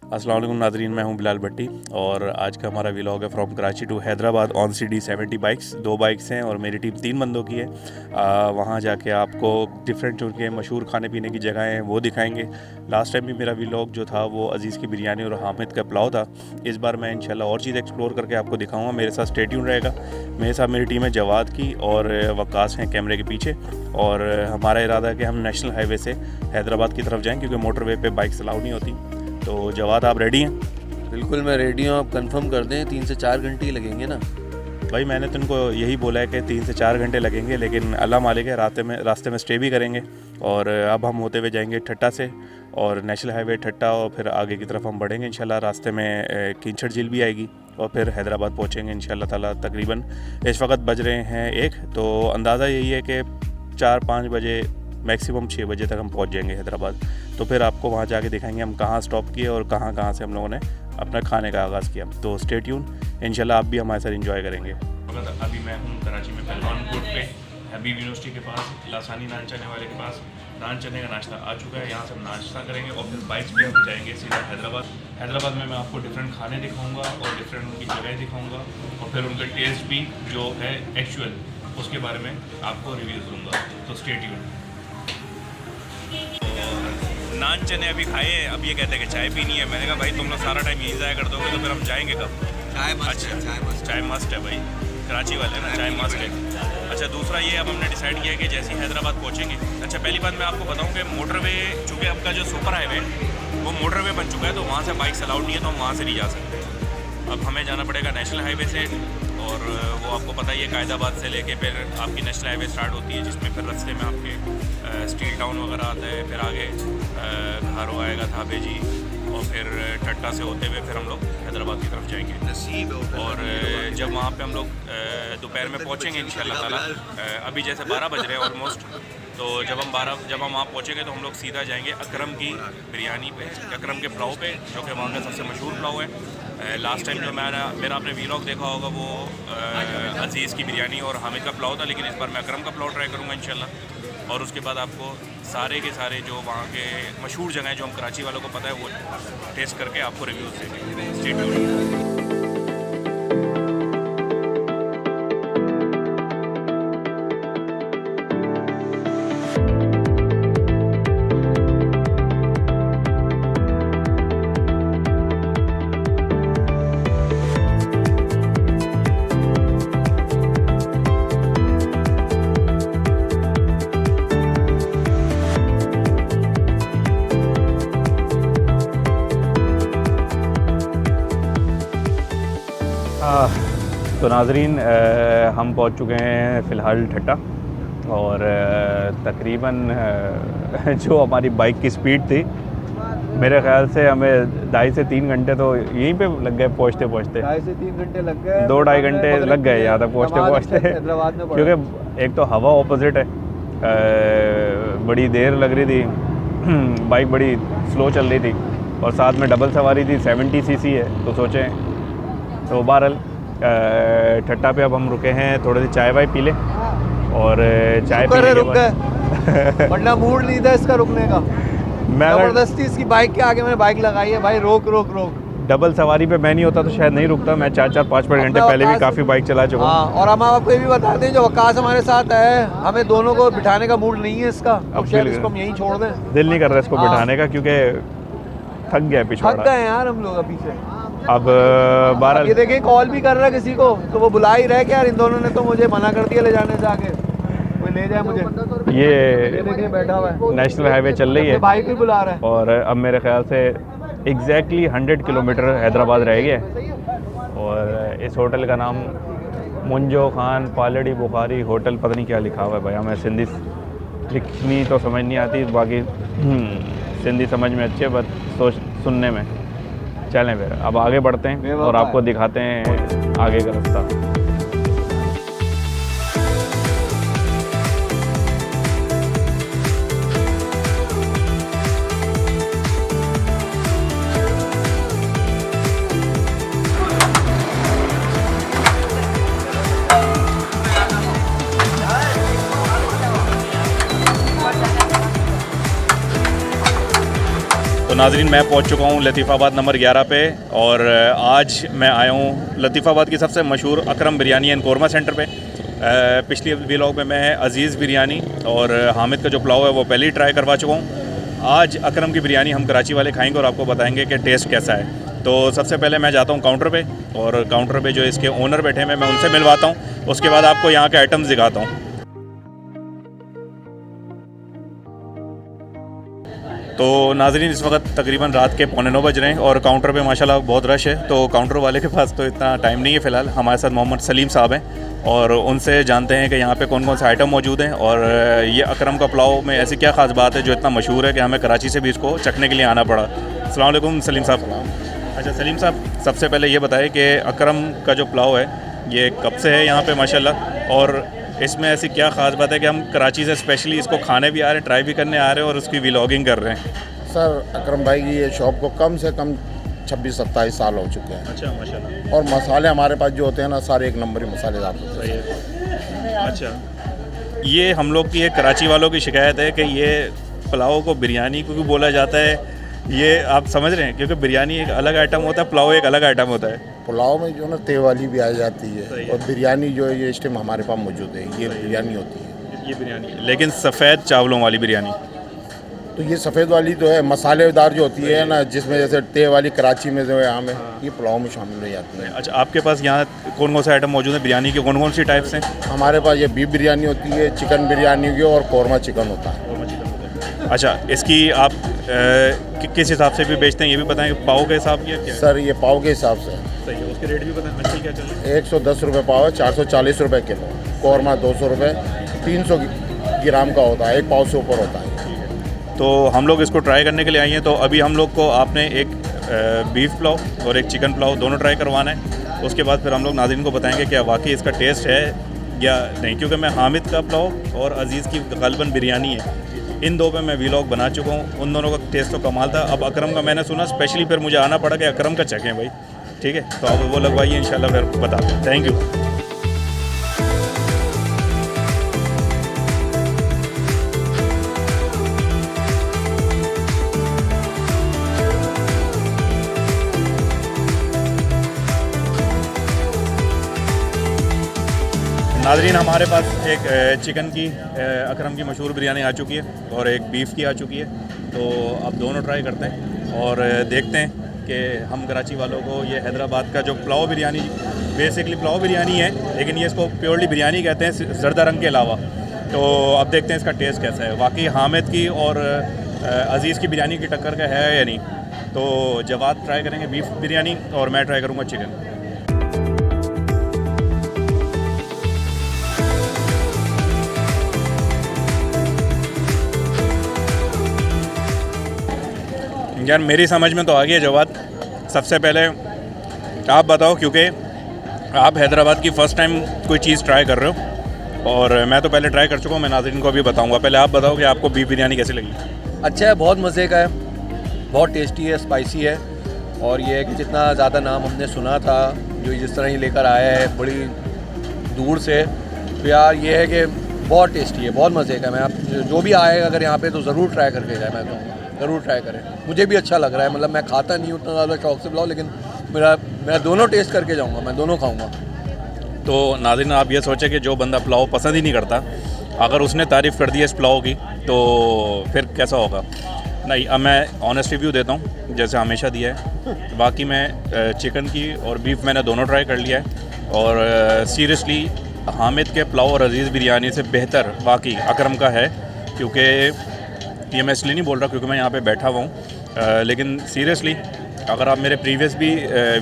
अस्सलाम वालेकुम नाज़रीन, मैं हूं बिलाल भट्टी और आज का हमारा व्लॉग है from Karachi to Hyderabad on CD 70 bikes. 2 bikes हैं और मेरी टीम 3 बंदों की है। वहां जाके आपको डिफरेंट जो उनके मशहूर खाने पीने की जगह हैं वो दिखाएंगे। लास्ट टाइम भी मेरा व्लॉग जो था वो अज़ीज़ की बिरयानी और हामिद का पुलाव था। इस बार मैं इंशाल्लाह और चीज़ एक्सप्लोर करके आपको दिखाऊँगा। मेरे साथ स्टे ट्यून रहेगा। मेरे साथ मेरी टीम है जवाद की और वक्कास हैं कैमरे के पीछे। और हमारा इरादा है कि हम नेशनल हाईवे से हैदराबाद की तरफ जाएँ क्योंकि मोटरवे पे बाइक्स अलाउ नहीं होती। तो जवाद, आप रेडी हैं? बिल्कुल मैं रेडी हूँ। आप कंफर्म कर दें 3 से 4 घंटे ही लगेंगे ना? भाई मैंने तुमको यही बोला है कि 3 से 4 घंटे लगेंगे, लेकिन अल्लाह मालिक है रास्ते में स्टे भी करेंगे। और अब हम होते हुए जाएंगे ठट्टा से और नेशनल हाईवे ठट्टा और फिर आगे की तरफ हम बढ़ेंगे इंशाल्लाह। रास्ते में कींचड़ झील भी आएगी और फिर हैदराबाद पहुँचेंगे इंशाल्लाह ताला। तकरीबन इस वक्त बज रहे हैं 1, तो अंदाज़ा यही है कि 4-5 बजे मैक्सिमम 6 बजे तक हम पहुंच जाएंगे हैदराबाद। तो फिर आपको वहां जाके दिखाएंगे हम कहां स्टॉप किए और कहां से हम लोगों ने अपना खाने का आगाज़ किया। तो स्टे ट्यून, इंशाल्लाह आप भी हमारे साथ एंजॉय करेंगे। अभी मैं हूं कराची में पहलवान कोट पे हबीब यूनिवर्सिटी के पास लासानी नान चने वाले के पास। नान चने का नाश्ता आ चुका है, यहाँ से हम नाश्ता करेंगे और फिर बाइक्स पे हम जाएंगे सीधा हैदराबाद में मैं आपको डिफरेंट खाने दिखाऊँगा और डिफरेंट उनकी जगह दिखाऊँगा और फिर उनका टेस्ट भी जो है एक्चुअल उसके बारे में आपको रिव्यू दूँगा। तो स्टे ट्यून। नान चने अभी खाए, अब ये कहते हैं कि चाय पीनी है। मैंने कहा भाई तुम लोग सारा टाइम यहीं ज़ाया कर दोगे तो फिर हम जाएंगे कब? चाय मस्ट है भाई, कराची वाले ना, चाय मस्ट है। अच्छा, दूसरा ये अब हमने डिसाइड किया है कि जैसे ही हैदराबाद पहुँचेंगे, अच्छा पहली बात मैं आपको बताऊँ कि मोटरवे, चूँकि आपका जो सुपर हाईवे वो मोटरवे बन चुका है तो वहाँ से बाइक्स अलाउड नहीं है, तो हम वहाँ से नहीं जा सकते। अब हमें जाना पड़ेगा नेशनल हाईवे से और वो आपको पता ही है कायदाबाद से लेके फिर आपकी नेशनल हाईवे स्टार्ट होती है, जिसमें फिर रास्ते में आपके स्टील टाउन वगैरह आता है, फिर आगे घारो आएगा थाबे जी और फिर ठट्टा से होते हुए फिर हम लोग हैदराबाद की तरफ जाएंगे। और जब वहाँ पे हम लोग दोपहर में पहुँचेंगे इंशाल्लाह ताला, अभी जैसे 12 बज रहे हैं ऑलमोस्ट, तो जब हम वहाँ पहुँचेंगे तो हम लोग सीधा जाएंगे अकरम की बिरयानी पे, अकरम के पुलाव पे, जो कि वहाँ का सबसे मशहूर पुलाव है। लास्ट टाइम जो मेरा आपने व्लॉग देखा होगा वो अज़ीज़ की बिरयानी और हामिद का पुलाव था, लेकिन इस बार मैं अकरम का पुलाव ट्राई करूँगा इंशाल्लाह। और उसके बाद आपको सारे के सारे जो वहाँ के मशहूर जगह हैं जो हम कराची वालों को पता है वो टेस्ट करके आपको रिव्यूज़ देंगे। Stay tuned. तो नाज़रीन, हम पहुंच चुके हैं फ़िलहाल ठट्टा और तकरीबन जो हमारी बाइक की स्पीड थी, मेरे ख्याल से हमें 2.5 से 3 घंटे तो यहीं पे लग गए पहुंचते 2.5 से 3 घंटे लग गए, 2-2.5 घंटे लग गए यहाँ तक पहुँचते क्योंकि एक तो हवा ऑपोजिट है, बड़ी देर लग रही थी, बाइक बड़ी स्लो चल रही थी और साथ में डबल सवारी थी, 70 cc है। तो सोचें, तो बहरहाल ठट्टा पे अब हम रुके हैं, थोड़ी सी चाय वाय पी लें और चाय पीने के बाद वरना मूड नहीं था इसका रुकने का। मैं ज़बरदस्ती इसकी बाइक के आगे मैंने बाइक लगाई है, भाई रोक। डबल सवारी पे मैं नहीं होता तो शायद नहीं रुकता। मैं 4-5 घंटे पहले भी काफ़ी बाइक चला चुका हूँ। और हम आपको ये भी बता दें, जो वकास हमारे साथ है, हमें दोनों को बिठाने का मूड नहीं है इसका, अब शायद इसको हम यहीं छोड़ दें। दिल नहीं कर रहा इसको बिठाने का क्योंकि थक गया, पिछड़ा थक गए यार हम लोग अभी से। अब 12 ये देखिए कॉल भी कर रहा है किसी को, तो वो बुला ही रहे कि यार इन दोनों ने तो मुझे मना कर दिया ले जाने से, आगे कोई ले जाए मुझे। ये देखिए बैठा हुआ है, नेशनल हाईवे चल रही है, भाई भी बुला रहा है और अब मेरे ख्याल से एग्जैक्टली 100 किलोमीटर हैदराबाद रह गया। और इस होटल का नाम मुंजो खान पालड़ी बुखारी होटल, पता नहीं क्या लिखा हुआ है भाई, हमें सिंधी लिखनी तो समझ नहीं आती, बाकी सिंधी समझ में अच्छी है, बस सुनने में। चलें फिर अब आगे बढ़ते हैं और आपको दिखाते हैं आगे का रास्ता। तो नाज़रीन मैं पहुंच चुका हूं लतीफ़ाबाद नंबर 11 पे और आज मैं आया हूं लतीफ़ाबाद की सबसे मशहूर अकरम बिरयानी एंड कोरमा सेंटर पे। पिछली व्लॉग में मैं अज़ीज़ बिरयानी और हामिद का जो पुलाव है वो पहले ही ट्राई करवा चुका हूं। आज अकरम की बिरयानी हम कराची वाले खाएंगे और आपको बताएंगे कि टेस्ट कैसा है। तो सबसे पहले मैं जाता हूँ काउंटर पे और काउंटर पे जो इसके ओनर बैठे हैं मैं उनसे मिलवाता हूँ, उसके बाद आपको यहाँ के आइटम्स दिखाता हूँ। तो नाज़रीन इस वक्त तकरीबन रात के 8:45 बज रहे हैं और काउंटर पे माशाल्लाह बहुत रश है। तो काउंटर वाले के पास तो इतना टाइम नहीं है फ़िलहाल। हमारे साथ मोहम्मद सलीम साहब हैं और उनसे जानते हैं कि यहाँ पे कौन कौन से आइटम मौजूद हैं और ये अकरम का पुलाव में ऐसी क्या ख़ास बात है जो इतना मशहूर है कि हमें कराची से भी इसको चखने के लिए आना पड़ा। अस्सलाम वालेकुम सलीम साहब। अच्छा सलीम साहब, सबसे पहले ये बताएं कि अकरम का जो पुलाव है ये कब से है यहाँ पर माशाल्लाह, और इसमें ऐसी क्या ख़ास बात है कि हम कराची से स्पेशली इसको खाने भी आ रहे हैं, ट्राई भी करने आ रहे हैं और उसकी व्लॉगिंग कर रहे हैं? सर अकरम भाई की ये शॉप को कम से कम 26-27 साल हो चुके हैं। अच्छा माशाल्लाह। और मसाले हमारे पास जो होते हैं ना सारे एक नंबर ही मसालेदार होते हैं। सही है। अच्छा, ये हम लोग की एक कराची वालों की शिकायत है कि ये पुलाव को बिरयानी क्योंकि बोला जाता है, ये आप समझ रहे हैं, क्योंकि बिरयानी एक अलग आइटम होता है, पुलाव एक अलग आइटम होता है। पुलाव में जो ना तेल वाली भी आ जाती है और बिरयानी जो है ये इस टाइम हमारे पास मौजूद है, ये बिरयानी होती है। ये बिरयानी, लेकिन सफ़ेद चावलों वाली बिरयानी। तो ये सफ़ेद वाली जो है मसालेदार जो होती है ना, जिसमें जैसे तेल वाली कराची में जो है यहाँ में ये पुलाव में शामिल हो जाती है। अच्छा, आपके पास यहाँ कौन कौन से आइटम मौजूद हैं बिरयानी के, कौन कौन सी टाइप्स हैं? हमारे पास ये बीफ बिरयानी होती है, चिकन बिरयानी की और कौरमा चिकन होता है। अच्छा, इसकी आप किस हिसाब से भी बेचते हैं ये भी बताएं, पाव के हिसाब की क्या? सर ये पाव के हिसाब से सही है, उसके रेट भी बताएं। मछली क्या चल रही है? 110 रुपये पाव है, 440 रुपये किलो। कौरमा 200 रुपये, 300 ग्राम का होता है, एक पाव से ऊपर होता है। तो हम लोग इसको ट्राई करने के लिए आए हैं। तो अभी हम लोग को आपने एक बीफ पुलाव और एक चिकन पुलाव दोनों ट्राई करवाना है, उसके बाद फिर हम लोग नाज़रीन को बताएंगे क्या वाकई इसका टेस्ट है या नहीं, क्योंकि मैं हामिद का पुलाव और अज़ीज़ की ग़ालिबन बिरयानी है, इन दो पे मैं व्लॉग बना चुका हूँ, उन दोनों का टेस्ट तो कमाल था। अब अकरम का मैंने सुना स्पेशली, फिर मुझे आना पड़ा कि अकरम का चखें भाई। ठीक है, तो अब वो लगवाइए इंशाल्लाह, फिर बताते हैं। Thank you. नाज़रीन हमारे पास एक चिकन की अकरम की मशहूर बिरयानी आ चुकी है और एक बीफ की आ चुकी है। तो अब दोनों ट्राई करते हैं और देखते हैं कि हम कराची वालों को ये हैदराबाद का जो पुलाव बिरयानी, बेसिकली पुलाव बिरयानी है लेकिन ये इसको प्योरली बिरयानी कहते हैं ज़रदा रंग के अलावा। तो अब देखते हैं इसका टेस्ट कैसा है, वाकई हामिद की और अज़ीज़ की बिरयानी की टक्कर का है या नहीं। तो जवाद ट्राई करेंगे बीफ बिरयानी और मैं ट्राई करूँगा चिकन। यार मेरी समझ में तो आ गया जवाब। सबसे पहले आप बताओ, क्योंकि आप हैदराबाद की फ़र्स्ट टाइम कोई चीज़ ट्राई कर रहे हो और मैं तो पहले ट्राई कर चुका हूँ, मैं नाज़रीन को अभी बताऊँगा। पहले आप बताओ कि आपको बीफ बिरयानी कैसी लगी? अच्छा है, बहुत मज़े का है, बहुत टेस्टी है, स्पाइसी है और ये है कि जितना ज़्यादा नाम हमने सुना था, जो जिस तरह ये लेकर आया है बड़ी दूर से, तो यार ये है कि बहुत टेस्टी है, बहुत मज़े का। मैं आप जो भी आएगा अगर यहाँ पे तो ज़रूर ट्राई करके जाए, मैं कहूँगा ज़रूर ट्राई करें। मुझे भी अच्छा लग रहा है, मतलब मैं खाता नहीं उतना ज़्यादा शौक से पुलाव, लेकिन मैं दोनों टेस्ट करके जाऊँगा, मैं दोनों खाऊँगा। तो नाज़रीन आप ये सोचें कि जो बंदा पुलाव पसंद ही नहीं करता, अगर उसने तारीफ़ कर दी है इस पुलाव की तो फिर कैसा होगा? नहीं, अब मैं ऑनेस्ट रिव्यू देता हूँ जैसे हमेशा दिया है। बाकी मैं चिकन की और बीफ मैंने दोनों ट्राई कर लिया है और सीरियसली हामिद के पुलाव और अज़ीज़ बिरयानी से बेहतर वाकई अकरम का है। क्योंकि ये मैं इसलिए नहीं बोल रहा क्योंकि मैं यहाँ पे बैठा हुआ हूँ, लेकिन सीरियसली अगर आप मेरे प्रीवियस भी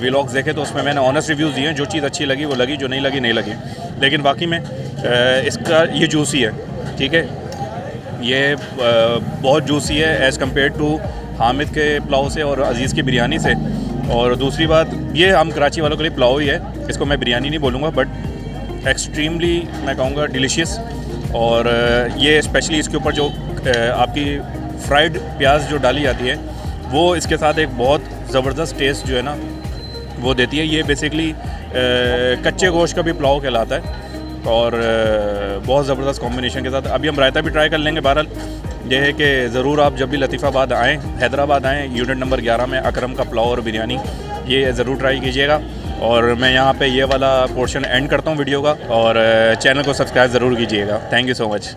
व्लॉग्स देखें तो उसमें मैंने ऑनेस्ट रिव्यूज़ दिए हैं। जो चीज़ अच्छी लगी वो लगी, जो नहीं लगी नहीं लगी। लेकिन बाकी में इसका ये जूसी है, ठीक है, ये बहुत जूसी है एज़ कम्पेयर टू हामिद के पुलाव से और अज़ीज़ की बिरयानी से। और दूसरी बात, ये हम कराची वालों के लिए पुलाव ही है, इसको मैं बिरयानी नहीं बोलूँगा, बट एक्सट्रीमली मैं कहूँगा डिलीशियस। और ये स्पेशली इसके ऊपर जो आपकी फ्राइड प्याज जो डाली जाती है वो इसके साथ एक बहुत ज़बरदस्त टेस्ट जो है ना वो देती है। ये बेसिकली कच्चे गोश्त का भी पुलाव कहलाता है। और बहुत ज़बरदस्त कॉम्बिनेशन के साथ। अभी हम रायता भी ट्राई कर लेंगे। बहरहाल ये है कि ज़रूर आप जब भी लतीफ़ाबाद आएँ, हैदराबाद आएँ, यूनिट नंबर 11 में अकरम का पुलाव और बिरयानी ये ज़रूर ट्राई कीजिएगा। और मैं यहाँ पे ये वाला पोर्शन एंड करता हूँ वीडियो का, और चैनल को सब्सक्राइब ज़रूर कीजिएगा। Thank you so much.